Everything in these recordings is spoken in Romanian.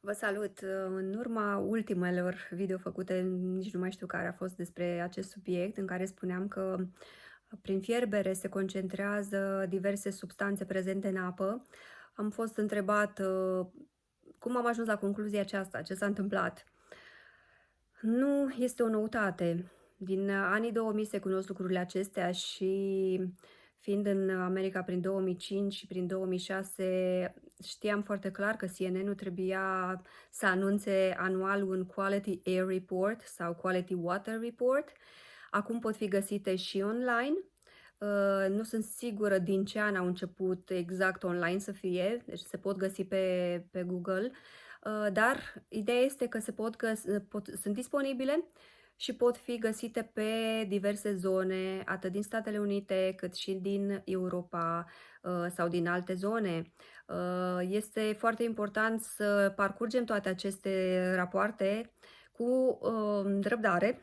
Vă salut! În urma ultimelor video făcute, nici nu mai știu care a fost, despre acest subiect, în care spuneam că prin fierbere se concentrează diverse substanțe prezente în apă, am fost întrebat cum am ajuns la concluzia aceasta, ce s-a întâmplat. Nu este o noutate. Din anii 2000 se cunosc lucrurile acestea și fiind în America prin 2005 și prin 2006, știam foarte clar că CNN-ul trebuia să anunțe anual un Quality Air Report sau Quality Water Report. Acum pot fi găsite și online. Nu sunt sigură din ce an au început exact online să fie, deci se pot găsi pe Google. Dar ideea este că sunt disponibile și pot fi găsite pe diverse zone, atât din Statele Unite, cât și din Europa, sau din alte zone. Este foarte important să parcurgem toate aceste rapoarte cu, răbdare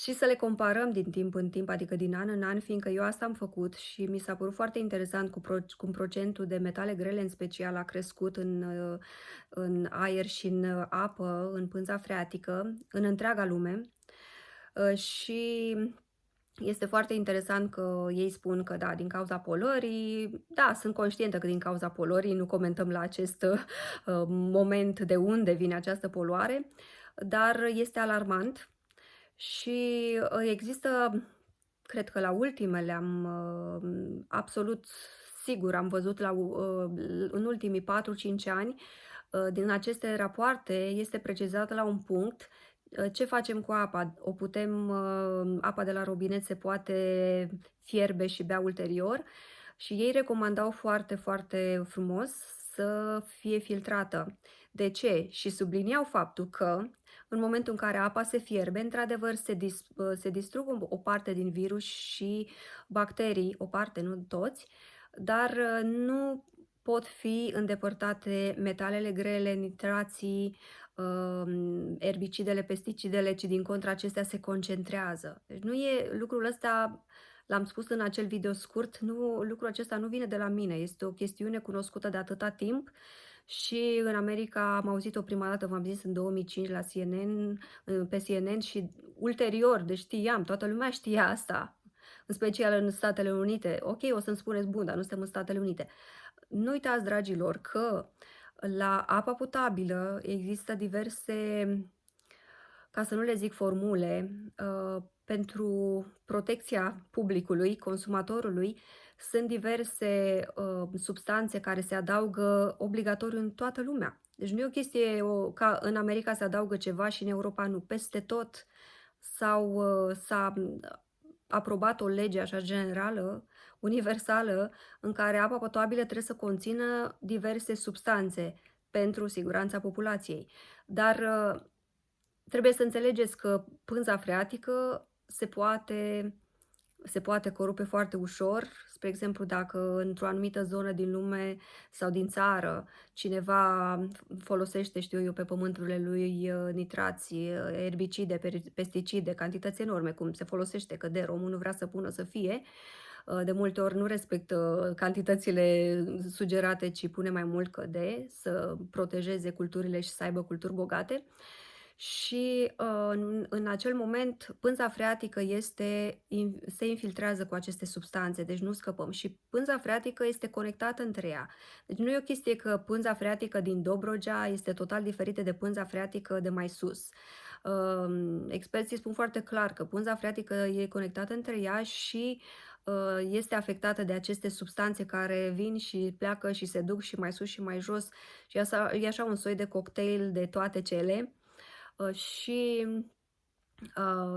și să le comparăm din timp în timp, adică din an în an, fiindcă eu asta am făcut și mi s-a părut foarte interesant cum procentul de metale grele în special a crescut în aer și în apă, în pânza freatică, în întreaga lume. Și este foarte interesant că ei spun că da, din cauza poluării. Da, sunt conștientă că din cauza poluării, nu comentăm la acest moment de unde vine această poluare, dar este alarmant și există, cred că la ultimele absolut sigur am văzut în ultimii 4-5 ani, din aceste rapoarte este precizat la un punct ce facem cu apa. Apa de la robinet se poate fierbe și bea ulterior și ei recomandau foarte, foarte frumos să fie filtrată. De ce? Și subliniau faptul că în momentul în care apa se fierbe, într-adevăr se distrug o parte din virus și bacterii, o parte, nu toți, dar nu pot fi îndepărtate metalele grele, nitrații, erbicidele, pesticidele, ci din contră acestea se concentrează. Deci nu e lucrul ăsta, l-am spus în acel video scurt, lucrul acesta nu vine de la mine, este o chestiune cunoscută de atâta timp și în America am auzit-o prima dată, v-am zis, în 2005 la CNN, pe CNN și ulterior, deci știam, toată lumea știa asta, în special în Statele Unite. Ok, o să-mi spuneți, bun, dar nu suntem în Statele Unite. Nu uitați, dragilor, că la apa potabilă există diverse, ca să nu le zic formule, pentru protecția publicului, consumatorului, sunt diverse substanțe care se adaugă obligatoriu în toată lumea. Deci nu e o chestie ca în America se adaugă ceva și în Europa nu. Peste tot s-a aprobat o lege așa generală, universală, în care apa potabilă trebuie să conțină diverse substanțe pentru siguranța populației. Dar trebuie să înțelegeți că pânza freatică se poate corupe foarte ușor. Spre exemplu, dacă într-o anumită zonă din lume sau din țară cineva folosește, știu eu, pe pământurile lui nitrați, erbicide, pesticide, cantități enorme, cum se folosește, că de romul nu vrea să pună să fie, de multe ori nu respectă cantitățile sugerate, ci pune mai mult că să protejeze culturile și să aibă culturi bogate. Și în acel moment pânza freatică se infiltrează cu aceste substanțe, deci nu scăpăm. Și pânza freatică este conectată între ea. Deci nu e o chestie că pânza freatică din Dobrogea este total diferită de pânza freatică de mai sus. Experții spun foarte clar că pânza freatică e conectată între ea și este afectată de aceste substanțe care vin și pleacă și se duc și mai sus și mai jos. Și asta e așa un soi de cocktail de toate cele. Și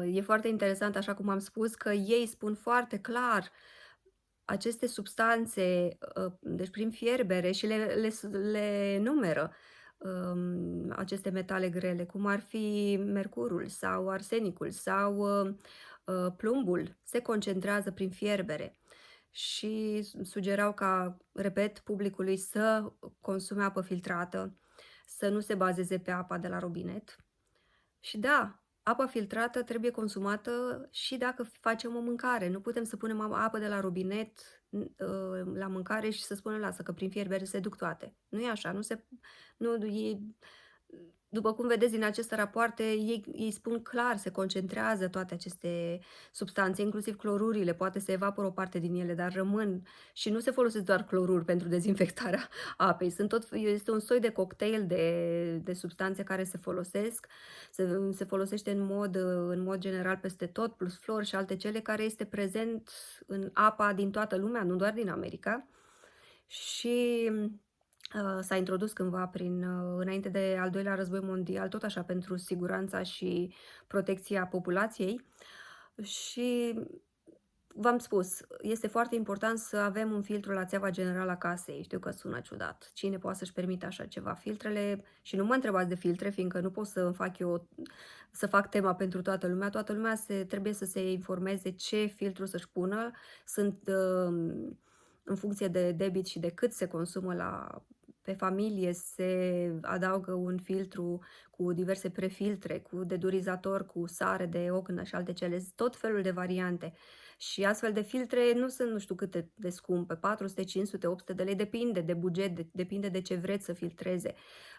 e foarte interesant, așa cum am spus, că ei spun foarte clar aceste substanțe, deci prin fierbere și le numeră, aceste metale grele, cum ar fi mercurul sau arsenicul sau plumbul, se concentrează prin fierbere. Și sugerau ca, repet, publicului să consume apă filtrată, să nu se bazeze pe apa de la robinet. Și da, apa filtrată trebuie consumată și dacă facem o mâncare. Nu putem să punem apă de la robinet la mâncare și să spunem: "Lasă că prin fierbere se duc toate." Nu e așa, nu e după cum vedeți din aceste rapoarte, ei spun clar, se concentrează toate aceste substanțe, inclusiv clorurile, poate se evaporă o parte din ele, dar rămân și nu se folosesc doar cloruri pentru dezinfectarea apei. Este un soi de cocktail de substanțe care se folosesc, se folosește în mod general peste tot, plus flor și alte cele, care este prezent în apa din toată lumea, nu doar din America. Și s-a introdus cândva înainte de al doilea război mondial, tot așa pentru siguranța și protecția populației. Și v-am spus, este foarte important să avem un filtru la țeava generală a casei. Știu că sună ciudat. Cine poate să-și permite așa ceva? Filtrele, și nu mă întrebați de filtre, fiindcă nu pot să fac tema pentru toată lumea. Toată lumea trebuie să se informeze ce filtru să-și pună. Sunt în funcție de debit și de cât se consumă pe familie, se adaugă un filtru cu diverse prefiltre, cu dedurizator, cu sare de ognă și alte cele, tot felul de variante. Și astfel de filtre nu sunt nu știu câte de scumpe, 400, 500, 800 de lei, depinde de buget, depinde de ce vreți să filtreze.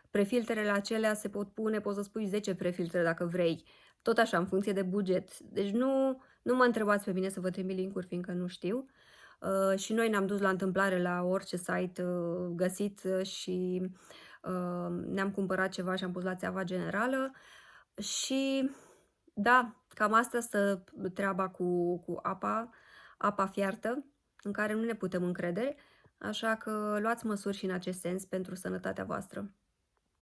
Prefiltrele acelea se pot pune, poți să spui 10 prefiltre dacă vrei, tot așa, în funcție de buget. Deci nu mă întrebați pe mine să vă trimit link-uri, fiindcă nu știu. Și noi ne-am dus la întâmplare la orice site găsit și ne-am cumpărat ceva și am pus la țeava generală și da, cam asta stă treaba cu apa fiartă, în care nu ne putem încrede, așa că luați măsuri și în acest sens pentru sănătatea voastră.